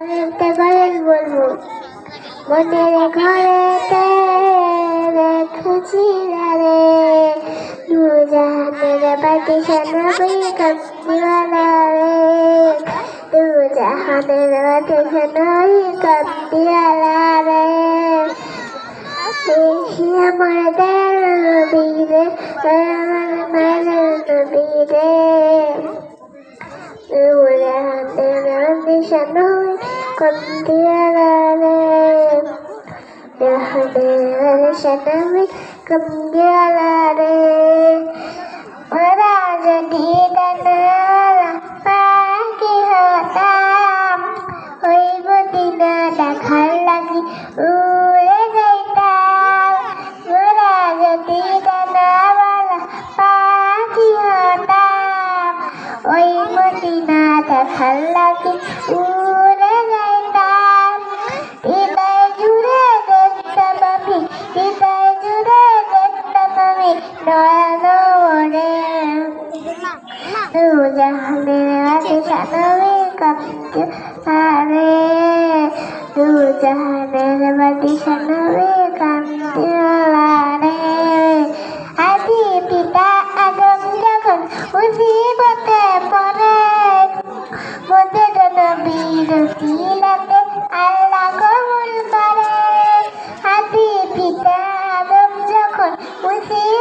একটা গল্প বলবো। মনের ঘরেতে রেখেছি রে দুজাহানের পাটিশন নবী কামদিওয়ালা রে দুজাহানের পাটিশন নবী কামদিওয়ালা রে আমার দয়াল নবী রে আমার মায়ের নবী রে দুজাহানের পাটিশন নবী কামদিওয়ালা রে Shanami Kamdiala re Ora jadi danala pagi hotam Hoi budina dakhal lagi ure jaitam Ora jadi danala pagi hotam Hoi budina dakhal lagi ure jaitam Hidai jure দেখতাম আমি হৃদয় জুড়ে দেখতাম আমি নয়নবনে দুজাহানের বাদশাহ নবী কামদিওয়ালা দুজাহানের বাদশাহ নবী কামদিওয়ালা রে আদি পিতা আদম যখন মুসিবতে পড়ে মোদের নবীর উসিলাতে আল্লাহ কবুল করে আদি পিতা আদম যখন মুসিবতে